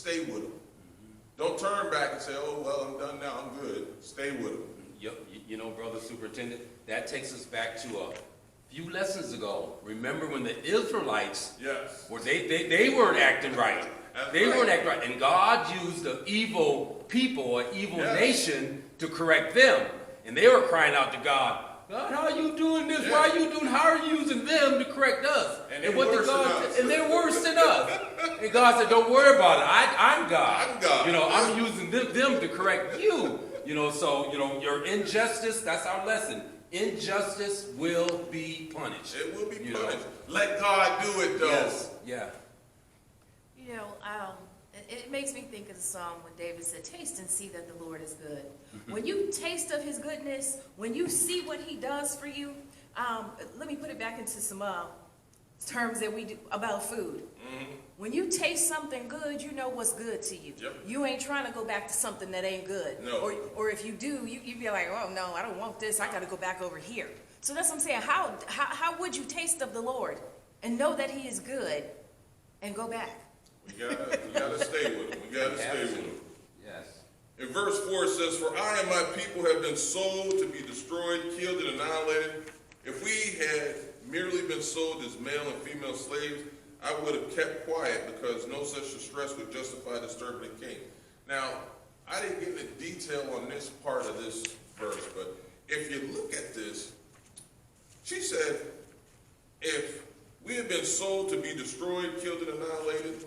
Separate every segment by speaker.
Speaker 1: stay with them. Don't turn back and say, oh, well, I'm done now, I'm good. Stay with them.
Speaker 2: You know, Brother Superintendent, that takes us back to a few lessons ago. Remember when the Israelites, they weren't acting right. They weren't acting right. And God used an evil people, an evil nation to correct them. And they were crying out to God, God, how are you doing this? Why are you doing? How are you using them to correct us?
Speaker 1: And what did God say?
Speaker 2: And they're worse than us. And God said, don't worry about it. I'm God.
Speaker 1: I'm God.
Speaker 2: You know, I'm using them to correct you. You know, so, you know, your injustice, that's our lesson. Injustice will be punished.
Speaker 1: It will be punished. Let God do it, though.
Speaker 2: Yes. Yeah.
Speaker 3: You know, it makes me think of the song when David said, taste and see that the Lord is good. When you taste of his goodness, when you see what he does for you, let me put it back into some terms that we do about food. When you taste something good, you know what's good to you. You ain't trying to go back to something that ain't good.
Speaker 1: No.
Speaker 3: Or if you do, you be like, oh no, I don't want this. I got to go back over here. So that's what I'm saying. How would you taste of the Lord and know that he is good and go back?
Speaker 1: We gotta stay with him. We gotta stay with him.
Speaker 2: Yes.
Speaker 1: In verse 4 it says, for I and my people have been sold to be destroyed, killed, and annihilated. If we had merely been sold as male and female slaves, I would have kept quiet, because no such distress would justify disturbing the king. Now, I didn't get into detail on this part of this verse, but if you look at this, she said, if we had been sold to be destroyed, killed, and annihilated,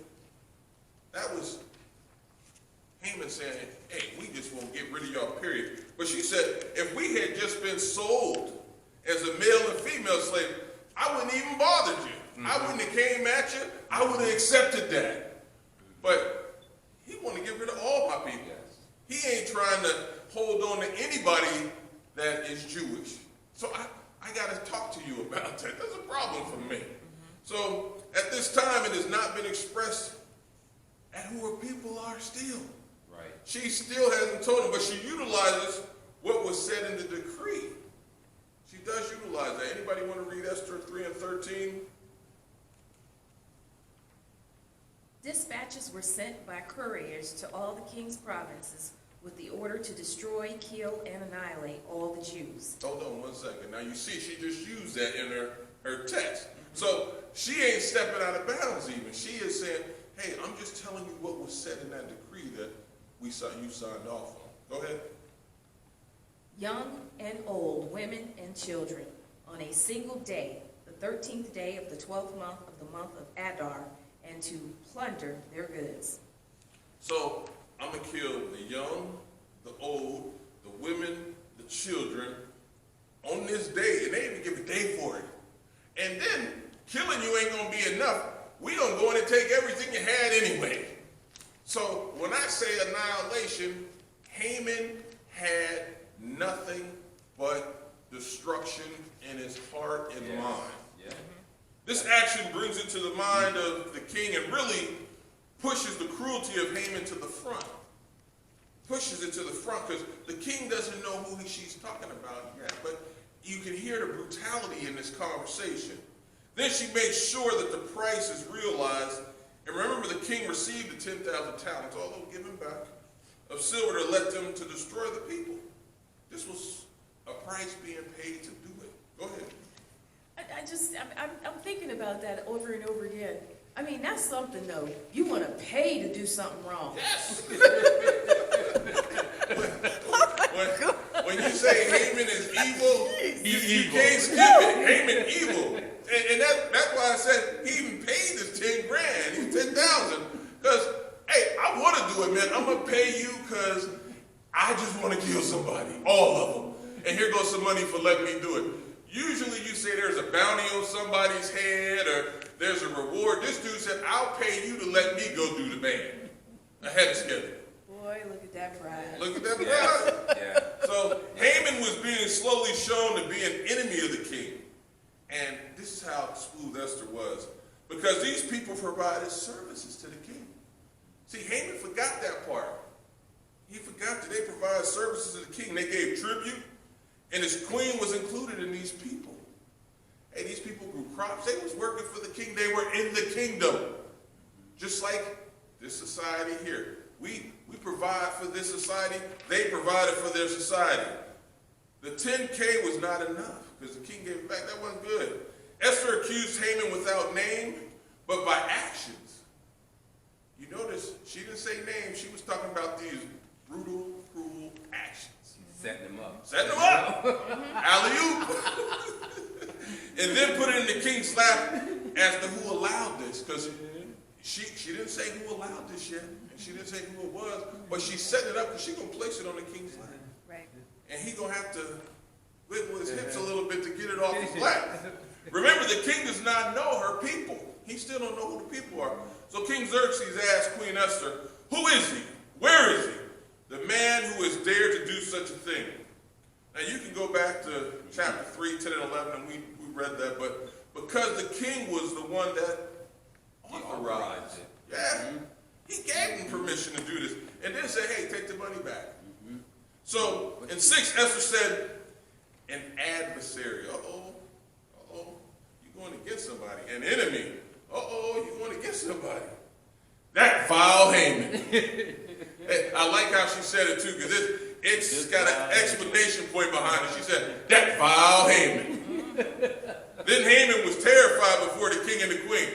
Speaker 1: that was Haman saying, hey, we just won't get rid of y'all, period. But she said, if we had just been sold as a male and female slave, I wouldn't even bothered you. I wouldn't have came at you. I would have accepted that. But he want to get rid of all my people. He ain't trying to hold on to anybody that is Jewish. So I got to talk to you about that. That's a problem for me. So at this time, it has not been expressed at who her people are still.
Speaker 2: Right.
Speaker 1: She still hasn't told them, but she utilizes what was said in the decree. She does utilize that. Anybody want to read Esther 3 and 13?
Speaker 3: Dispatches were sent by couriers to all the king's provinces with the order to destroy, kill, and annihilate all the Jews.
Speaker 1: Hold on one second. Now you see, she just used that in her text. So she ain't stepping out of bounds even. She is saying, hey, I'm just telling you what was said in that decree that you signed off on. Go ahead.
Speaker 3: Young and old, women and children, on a single day, the 13th day of the 12th month of the month of Adar, and to plunder their goods. So I'm going to kill the young, the old, the women, the children on this day, and they even give a day for it. And then killing you ain't going to be enough. We going to go in and take everything you had anyway. So when I say annihilation, Haman had nothing but destruction in his heart and mind.
Speaker 2: Yeah.
Speaker 1: This action brings it to the mind of the king and really pushes the cruelty of Haman to the front. Pushes it to the front because the king doesn't know who she's talking about yet, but you can hear the brutality in this conversation. Then she makes sure that the price is realized. And remember, the king received the 10,000 talents, although given back, of silver to let them to destroy the people. This was a price being paid to do it. Go ahead.
Speaker 3: I'm thinking about that over and over again. I mean, that's something, though. You want to pay to do something wrong.
Speaker 1: Yes. when you say Haman is evil, you can't skip it. Haman evil. And that's why I said he even paid this 10 grand, 10,000. Because, hey, I want to do it, man. I'm going to pay you because I just want to kill somebody. All of them. And here goes some money for letting me do it. Usually you say there's a bounty on somebody's head or there's a reward. This dude said, I'll pay you to let me go do the man. Ahead of schedule.
Speaker 3: Boy, look at that pride.
Speaker 1: Look at that pride. Yeah. So Haman was being slowly shown to be an enemy of the king. And this is how smooth Esther was. Because these people provided services to the king. See, Haman forgot that part. He forgot that they provided services to the king. They gave tribute. And his queen was included in these people. Hey, these people grew crops. They was working for the king. They were in the kingdom. Just like this society here. We provide for this society. They provided for their society. The 10K was not enough because the king gave it back. That wasn't good. Esther accused Haman without name, but by actions. You notice she didn't say name. She was talking about these brutal, cruel actions.
Speaker 2: Setting them up.
Speaker 1: Setting them up. Alley-oop. And then put it in the king's lap as to who allowed this. Because she didn't say who allowed this yet. And she didn't say who it was. But she set it up because she's going to place it on the king's lap.
Speaker 3: Right.
Speaker 1: And he's going to have to wiggle his hips a little bit to get it off his lap. Remember, the king does not know her people. He still don't know who the people are. So King Xerxes asked Queen Esther, who is he? Where is he? The man who has dared to do such a thing. Now you can go back to chapter 3, 10, and 11, and we read that, but because the king was the one that authorized it. Yeah. He gave him permission to do this. And then said, hey, take the money back. So in 6, Esther said, an adversary. You're going against somebody. An enemy. You're going against somebody. That vile Haman. Hey, I like how she said it too, because it's got an explanation point behind it. She said, that vile Haman. Then Haman was terrified before the king and the queen.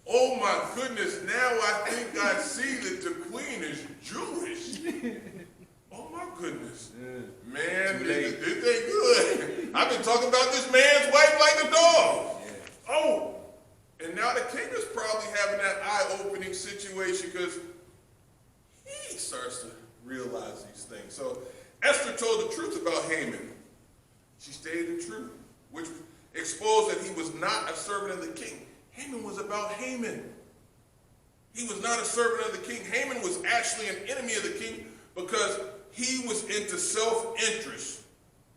Speaker 1: Oh my goodness, now I think I see that the queen is Jewish. Oh my goodness. Man, this ain't good. I've been talking about this man's wife like a dog. Oh, and now the king is probably having that eye-opening situation because he starts to realize these things. So Esther told the truth about Haman. She stated the truth, which exposed that he was not a servant of the king. Haman was about Haman. He was not a servant of the king. Haman was actually an enemy of the king because he was into self-interest,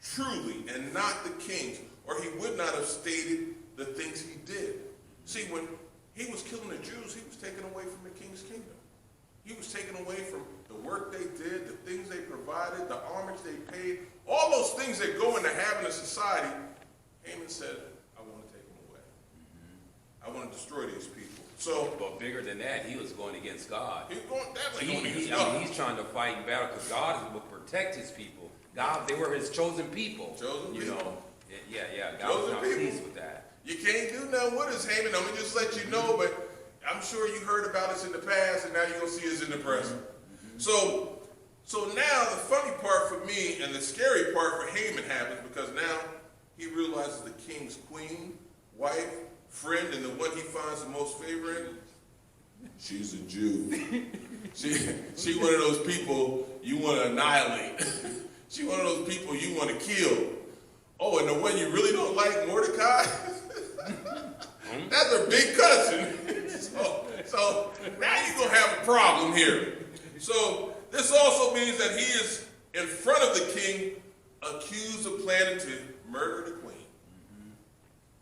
Speaker 1: truly, and not the king's, or he would not have stated the things he did. See, when he was killing the Jews, he was taken away from the king's kingdom. He was taken away from the work they did, the things they provided, the homage they paid, all those things that go into having a society. Haman said, I want to take them away. I want to destroy these people. So,
Speaker 2: but bigger than that, he was going against God.
Speaker 1: He was definitely going against God.
Speaker 2: I mean, he's trying to fight in battle because God will protect his people. God, they were his chosen people.
Speaker 1: Chosen people.
Speaker 2: Know, yeah. God was not pleased with that.
Speaker 1: You can't do nothing with us, Haman. I'm going to just let you know, but I'm sure you heard about us in the past, and now you're going to see us in the present. So now the funny part for me and the scary part for Haman happens because now he realizes the king's queen, wife, friend, and the one he finds the most favor in, she's a Jew. She one of those people you want to annihilate. She one of those people you want to kill. Oh, and the one you really don't like, Mordecai? That's her big cousin. So now you're going to have a problem here. So this also means that he is in front of the king, accused of planning to murder the queen.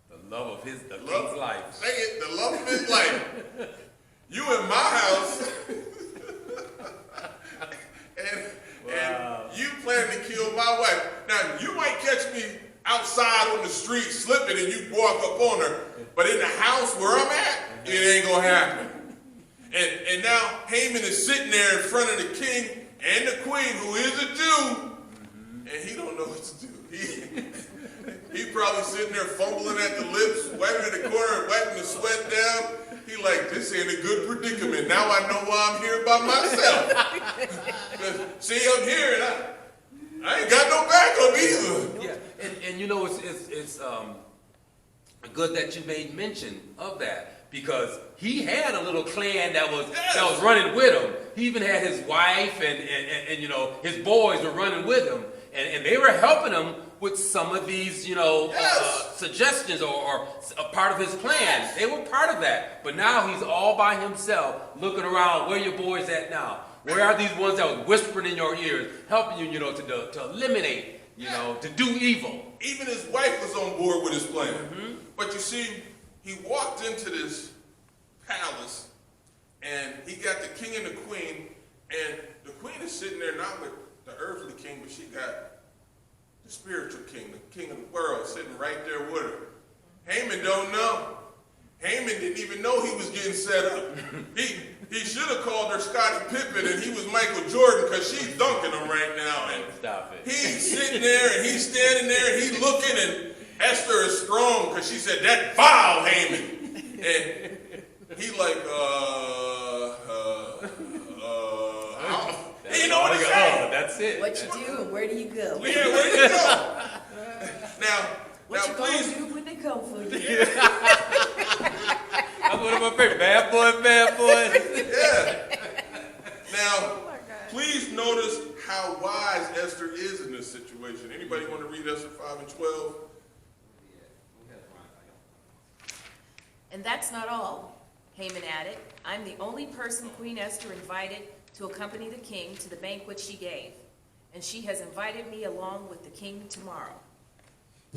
Speaker 2: The love of the king's life.
Speaker 1: Say it, the love of his life. You in my house, and you plan to kill my wife. Now, you might catch me outside on the street slipping and you walk up on her, but in the house where I'm at, it ain't going to happen. And now Haman is sitting there in front of the king and the queen, who is a Jew, and he don't know what to do. He probably sitting there fumbling at the lips, wiping the corner and wiping the sweat down. He like, this ain't a good predicament. Now I know why I'm here by myself. See, I'm here and I ain't got no backup either.
Speaker 2: Yeah, and you know, it's good that you made mention of that. Because he had a little clan that was running with him. He even had his wife and you know, his boys were running with him. And they were helping him with some of these, you know, suggestions or a part of his plan. They were part of that. But now he's all by himself, looking around. Where are your boys at now? Where are these ones that was whispering in your ears, helping you, you know, to eliminate, you know, to do evil?
Speaker 1: Even his wife was on board with his plan. But you see, he walked into this palace, and he got the king and the queen, and the queen is sitting there not with the earthly king, but she got the spiritual king, the king of the world, sitting right there with her. Haman don't know. Haman didn't even know he was getting set up. He should have called her Scottie Pippen and he was Michael Jordan because she's dunking him right now. And
Speaker 2: stop it.
Speaker 1: He's sitting there and he's standing there and he's looking and Esther is strong because she said, that foul, Haman. And he like, he didn't know what to say.
Speaker 2: Oh, that's it.
Speaker 3: What you do and where do you go?
Speaker 1: Yeah, where do you go? Now,
Speaker 3: What you
Speaker 1: please.
Speaker 3: gonna do when they come for you?
Speaker 2: That's one of my favorite. Bad boy.
Speaker 1: Yeah. Now, please notice how wise Esther is in this situation. Anybody want to read Esther 5 and 12?
Speaker 3: And that's not all, Haman added. I'm the only person Queen Esther invited to accompany the king to the banquet she gave. And she has invited me along with the king tomorrow.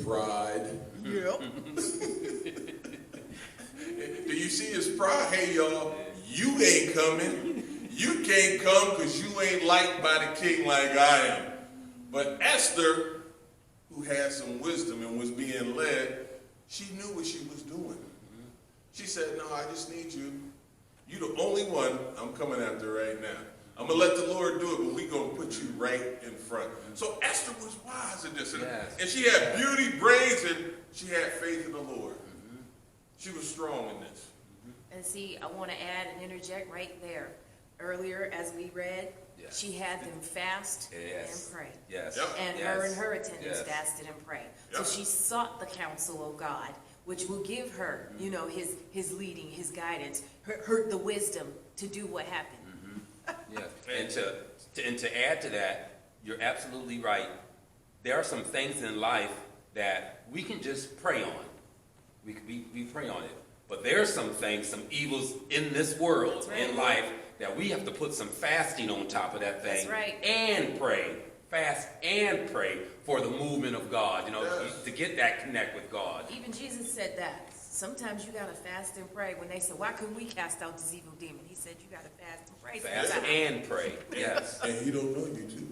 Speaker 1: Pride.
Speaker 3: Yep.
Speaker 1: Do you see his pride? Hey, y'all, you ain't coming. You can't come because you ain't liked by the king like I am. But Esther, who had some wisdom and was being led, she knew what she was doing. She said, no, I just need you. You're the only one I'm coming after right now. I'm going to let the Lord do it, but we're going to put you right in front. So Esther was wise in this. And she had beauty, brains, and she had faith in the Lord. She was strong in this.
Speaker 3: And see, I want to add and interject right there. Earlier, as we read, she had them fast and pray.
Speaker 1: Yep.
Speaker 3: And her and her attendants fasted and prayed. So she sought the counsel of God, which will give her, you know, his leading, his guidance, her the wisdom to do what happened.
Speaker 2: And to add to that, you're absolutely right. There are some things in life that we can just pray on. We pray on it. But there are some things, some evils in this world, in life, that we have to put some fasting on top of that thing.
Speaker 3: That's right.
Speaker 2: And pray. Fast and pray for the movement of God, you know, to get that connect with God.
Speaker 3: Even Jesus said that. Sometimes you got to fast and pray. When they said, why couldn't we cast out this evil demon? He said, you got to fast and pray.
Speaker 2: Fast and pray, yes.
Speaker 1: And he don't know you too.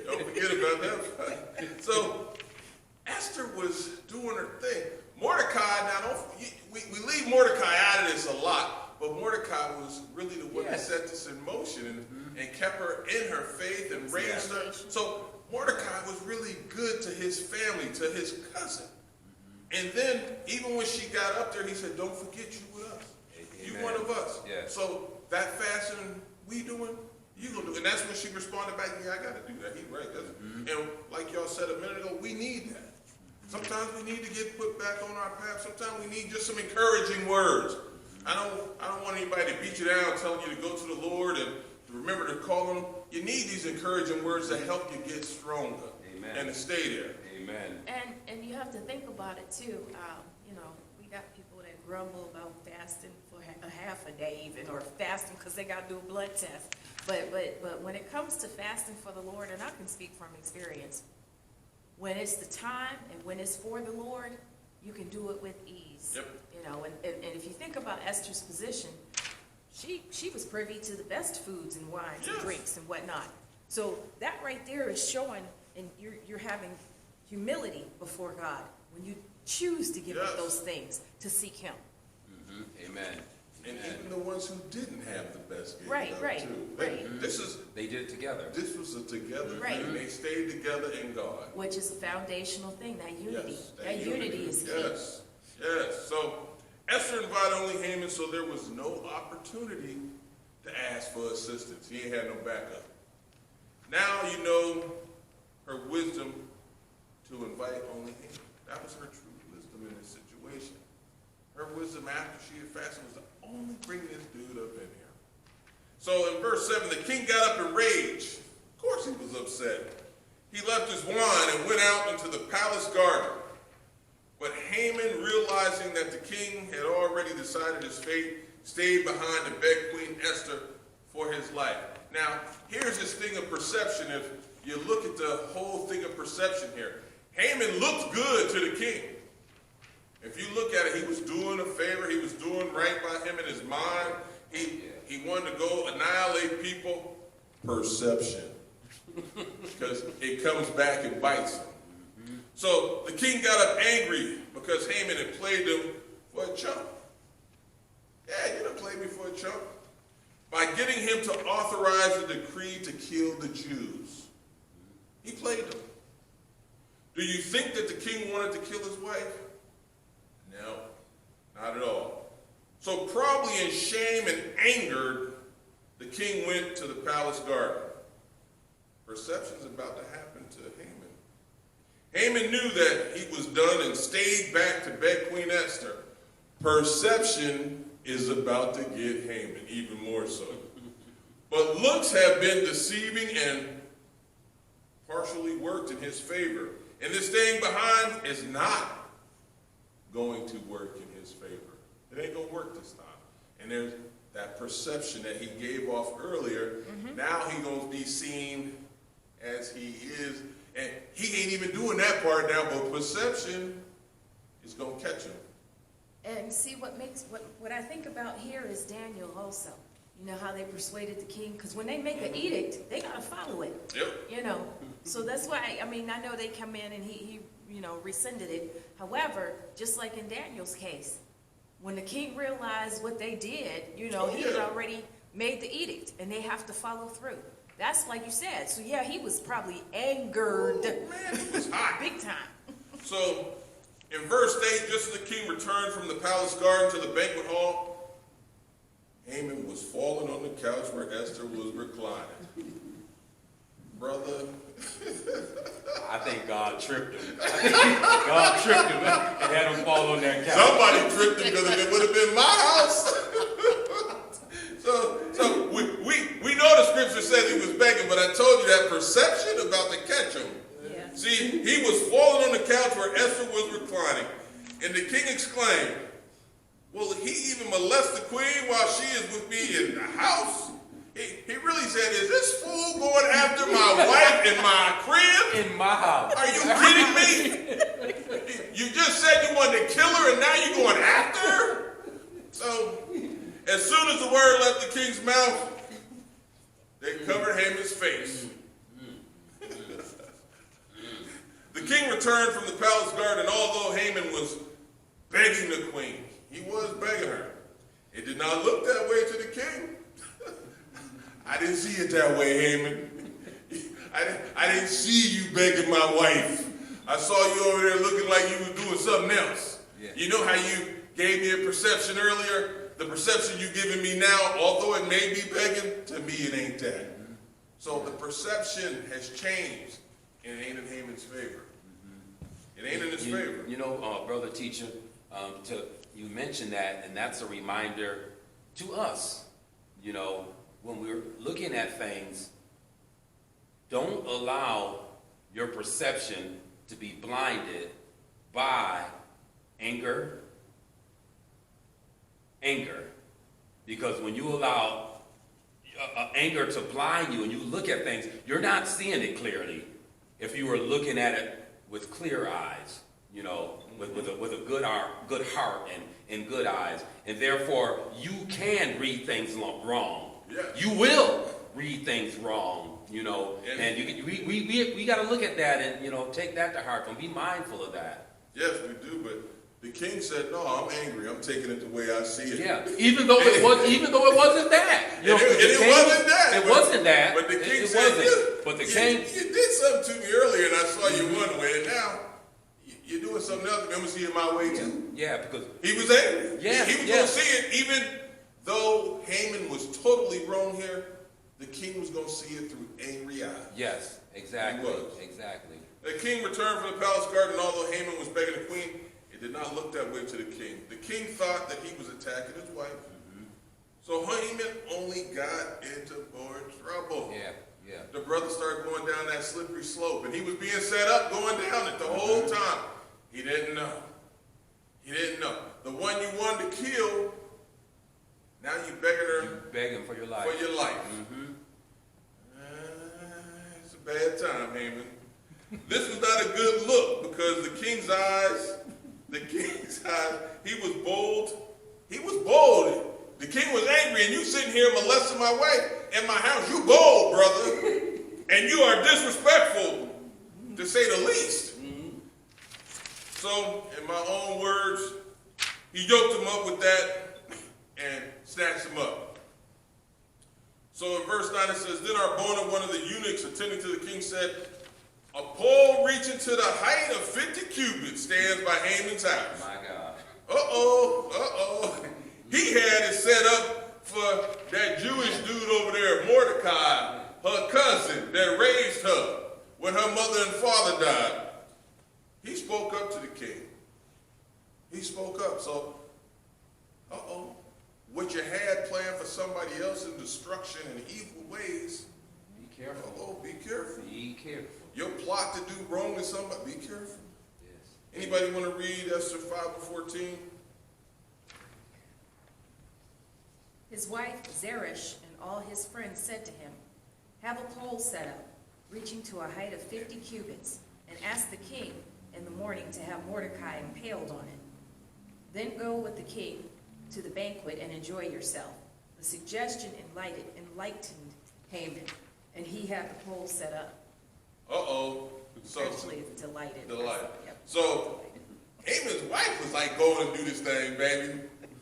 Speaker 1: Don't forget about that. So Esther was doing her thing. Mordecai, now we leave Mordecai out of this a lot, but Mordecai was really the one that set this in motion and kept her in her faith and raised her. So Mordecai was really good to his family, to his cousin. And then, even when she got up there, he said, don't forget you with us. You one of us.
Speaker 2: Yes.
Speaker 1: So that fasting we doing, you going to do. And that's when she responded back, yeah, I got to do that. He right. And like y'all said a minute ago, we need that. Sometimes we need to get put back on our path. Sometimes we need just some encouraging words. I don't want anybody to beat you down telling you to go to the Lord and to remember to call him. You need these encouraging words that help you get stronger.
Speaker 2: Amen.
Speaker 1: And to stay there.
Speaker 2: Amen.
Speaker 3: And you have to think about it too. You know, we got people that grumble about fasting for a half a day even, or fasting because they got to do a blood test. But when it comes to fasting for the Lord, and I can speak from experience, when it's the time and when it's for the Lord, you can do it with ease.
Speaker 1: Yep.
Speaker 3: You know, and if you think about Esther's position, she was privy to the best foods and wines and drinks and whatnot. So that right there is showing, and you're having humility before God when you choose to give up those things to seek Him.
Speaker 2: Amen.
Speaker 1: And even the ones who didn't have the best gave
Speaker 3: Right.
Speaker 2: They did it together.
Speaker 1: This was a together thing. They stayed together in God.
Speaker 3: Which is a foundational thing, that unity.
Speaker 1: Yes,
Speaker 3: that unity is key.
Speaker 1: Yes. So Esther invited only Haman, so there was no opportunity to ask for assistance. He ain't had no backup. Now you know her wisdom to invite only Haman. That was her true wisdom in this situation. Her wisdom after she had fasted was to only bring this dude up in here. So in verse 7, the king got up in rage. Of course he was upset. He left his wine and went out into the palace garden. But Haman, realizing that the king had already decided his fate, stayed behind to beg Queen Esther for his life. Now, here's this thing of perception. If you look at the whole thing of perception here, Haman looked good to the king. If you look at it, he was doing a favor. He was doing right by him in his mind. He wanted to go annihilate people. Perception. Because it comes back and bites him. So the king got up angry because Haman had played him for a chump. Yeah, you done played me for a chump. By getting him to authorize the decree to kill the Jews. He played them. Do you think that the king wanted to kill his wife? No, not at all. So probably in shame and anger, the king went to the palace garden. Perception's about to happen to Haman. Haman knew that he was done and stayed back to beg Queen Esther. Perception is about to get Haman, even more so. But looks have been deceiving and partially worked in his favor. And this staying behind is not going to work in his favor. It ain't going to work this time. And there's that perception that he gave off earlier. Now he's going to be seen as he is. And he ain't even doing that part now, but perception is going to catch him.
Speaker 3: And see what I think about here is Daniel also. You know how they persuaded the king? Because when they make an edict, they got to follow it.
Speaker 1: Yep.
Speaker 3: You know, so that's why, I mean, I know they come in and he rescinded it. However, just like in Daniel's case, when the king realized what they did, he had already made the edict and they have to follow through. That's like you said. So yeah, he was probably angered.
Speaker 1: Oh, man, he was hot.
Speaker 3: Big time.
Speaker 1: So in verse 8, just as the king returned from the palace garden to the banquet hall, Haman was falling on the couch where Esther was reclining. Brother.
Speaker 2: I think God tripped him. God tripped him and had him fall on that couch.
Speaker 1: Somebody tripped him because it would have been my house. So we know the scripture says he was begging, but I told you that perception about to catch him.
Speaker 3: Yeah.
Speaker 1: See, he was falling on the couch where Esther was reclining. And the king exclaimed, "Will he even molest the queen while she is with me in the house?" He really said, "Is this fool going after my wife in my crib?
Speaker 2: In my house.
Speaker 1: Are you kidding me? You just said you wanted to kill her and now you're going after her?" So, as soon as the word left the king's mouth, they covered Haman's face. The king returned from the palace garden, although Haman was begging the queen. He was begging her. It did not look that way to the king. I didn't see it that way, Haman. I didn't see you begging my wife. I saw you over there looking like you were doing something else. Yeah. You know how you gave me a perception earlier? The perception you're giving me now, although it may be begging, to me it ain't that. So the perception has changed, and it ain't in Haman's favor. It ain't in his favor.
Speaker 2: Brother teacher, you mentioned that, and that's a reminder to us. When we're looking at things, don't allow your perception to be blinded by anger. Because when you allow anger to blind you and you look at things, you're not seeing it clearly. If you were looking at it with clear eyes, with a good heart and good eyes, and therefore you can read things wrong.
Speaker 1: Yes.
Speaker 2: You will read things wrong, and we got to look at that and take that to heart and be mindful of that.
Speaker 1: Yes, we do, but the king said, "No, I'm angry. I'm taking it the way I see it."
Speaker 2: Yeah, even though it wasn't that. It wasn't that.
Speaker 1: But the king said,
Speaker 2: "But the king,
Speaker 1: you did something to me earlier, and I saw you one way, and now you're doing something else. I'm gonna see it my way too."
Speaker 2: Yeah, because
Speaker 1: he was angry.
Speaker 2: Yeah,
Speaker 1: he was gonna see it, even though Haman was totally wrong here. The king was gonna see it through angry eyes.
Speaker 2: Yes, exactly.
Speaker 1: He was.
Speaker 2: Exactly.
Speaker 1: The king returned from the palace garden, although Haman was begging the queen. It did not look that way to the king. The king thought that he was attacking his wife. So Haman only got into more trouble.
Speaker 2: Yeah.
Speaker 1: The brother started going down that slippery slope, and he was being set up, going down it the whole time. He didn't know. The one you wanted to kill, now you're begging her.
Speaker 2: You're begging for your life.
Speaker 1: It's a bad time, Haman. This was not a good look because the king's eyes, he was bold. The king was angry, and you sitting here molesting my wife in my house. You bold, brother. And you are disrespectful, to say the least. So, in my own words, he yoked him up with that and snatched him up. So in verse 9 it says, Then Arbona, one of the eunuchs attending to the king, said, A pole reaching to the height of 50 cubits stands by Haman's house.
Speaker 2: My God.
Speaker 1: He had it set up for that Jewish dude over there, Mordecai, her cousin that raised her when her mother and father died. He spoke up to the king. He spoke up. So, what you had planned for somebody else in destruction and evil ways.
Speaker 2: Be careful.
Speaker 1: Be careful.
Speaker 2: Be careful.
Speaker 1: Your plot to do wrong to somebody, be careful.
Speaker 2: Yes.
Speaker 1: Anybody want to read Esther 5:14?
Speaker 3: His wife Zeresh and all his friends said to him, Have a pole set up, reaching to a height of 50 cubits, and ask the king in the morning to have Mordecai impaled on it. Then go with the king to the banquet and enjoy yourself. The suggestion enlightened Haman, and he had the pole set up. Actually, it's delighted. Yep.
Speaker 1: So Haman's wife was like, go on and do this thing, baby.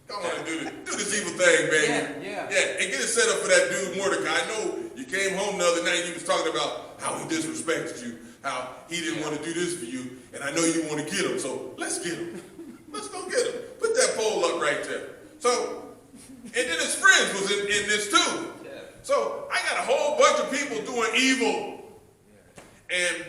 Speaker 1: Go on and do this evil thing, baby.
Speaker 2: Yeah.
Speaker 1: And get it set up for that dude Mordecai. I know you came home the other night and you was talking about how he disrespected you, how he didn't want to do this for you, and I know you want to get him, so let's get him. Let's go get him. Put that pole up right there. So, and then his friends was in this too.
Speaker 2: Yeah.
Speaker 1: So I got a whole bunch of people doing evil. Yeah. And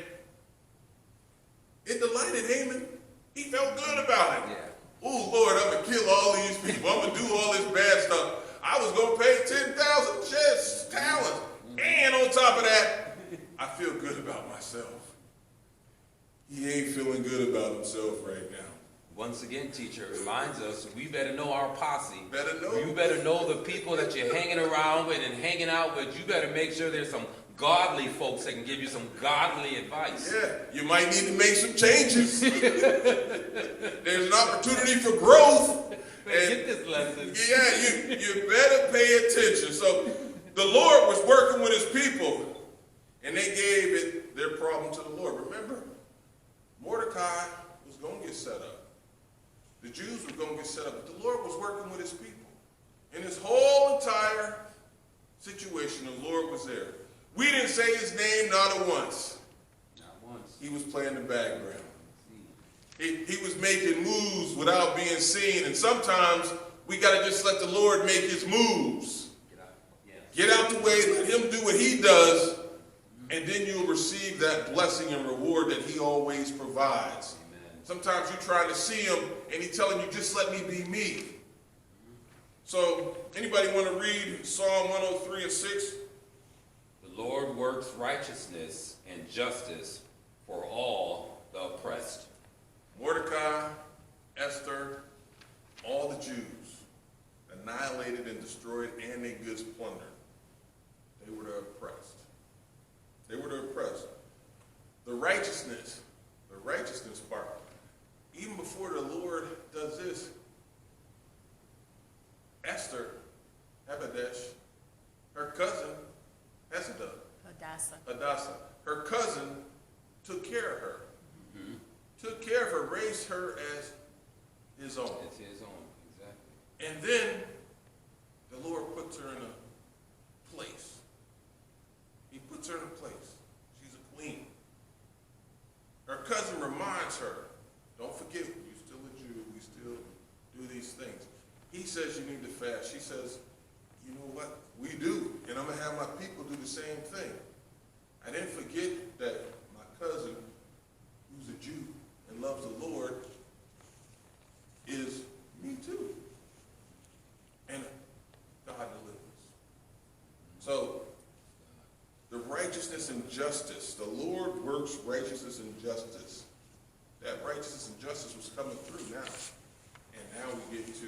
Speaker 1: it delighted Haman. He felt good about it.
Speaker 2: Yeah.
Speaker 1: Oh, Lord, I'm going to kill all these people. I'm going to do all this bad stuff. I was going to pay 10,000 talents. And on top of that, I feel good about myself. He ain't feeling good about himself right now.
Speaker 2: Once again, teacher, it reminds us we better know our posse.
Speaker 1: Better know.
Speaker 2: You better know the people that you're hanging around with and hanging out with. You better make sure there's some godly folks that can give you some godly advice.
Speaker 1: Yeah, you might need to make some changes. There's an opportunity for growth.
Speaker 2: Get this lesson.
Speaker 1: Yeah, you better pay attention. So the Lord was working with his people, and they gave their problem to the Lord. Remember, Mordecai was going to get set up. The Jews were going to get set up, but the Lord was working with his people. In this whole entire situation, the Lord was there. We didn't say his name not once.
Speaker 2: Not once.
Speaker 1: He was playing the background. He was making moves without being seen, and sometimes we got to just let the Lord make his moves. Get out the way, let him do what he does, and then you'll receive that blessing and reward that he always provides. Sometimes you're trying to see him, and he's telling you, just let me be me. So, anybody want to read Psalm 103 and 6?
Speaker 2: The Lord works righteousness and justice for all the oppressed.
Speaker 1: Mordecai, Esther, all the Jews, annihilated and destroyed, and their goods plundered. They were the oppressed. They were the oppressed. The righteousness part. Even before the Lord does this, Esther, Habadesh, her cousin, Hadassah, her cousin took care of her. Mm-hmm. Took care of her, raised her as his own.
Speaker 2: It's his own, exactly.
Speaker 1: And then the Lord puts her in a place. He puts her in a place. She's a queen. Her cousin reminds her, don't forget, you're still a Jew, we still do these things. He says you need to fast. She says, you know what? We do. And I'm going to have my people do the same thing. I didn't forget that my cousin, who's a Jew and loves the Lord, is me too. And God delivers. So, the righteousness and justice, the Lord works righteousness and justice. That righteousness and justice was coming through now. And now we get to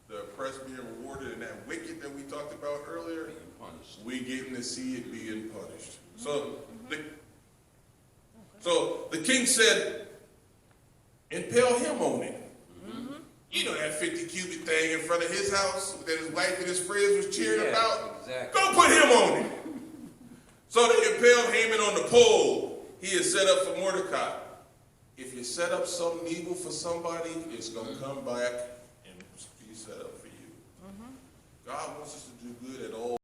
Speaker 1: the oppressed being rewarded, and that wicked that we talked about earlier,
Speaker 2: Being punished.
Speaker 1: we getting to see it being punished. So the king said, impale him on it. Mm-hmm. You know that 50 cubit thing in front of his house that his wife and his friends was cheering about?
Speaker 2: Exactly.
Speaker 1: Go put him on it. So they impaled Haman on the pole he had set up for Mordecai. If you set up something evil for somebody, it's going to come back and be set up for you. God wants us to do good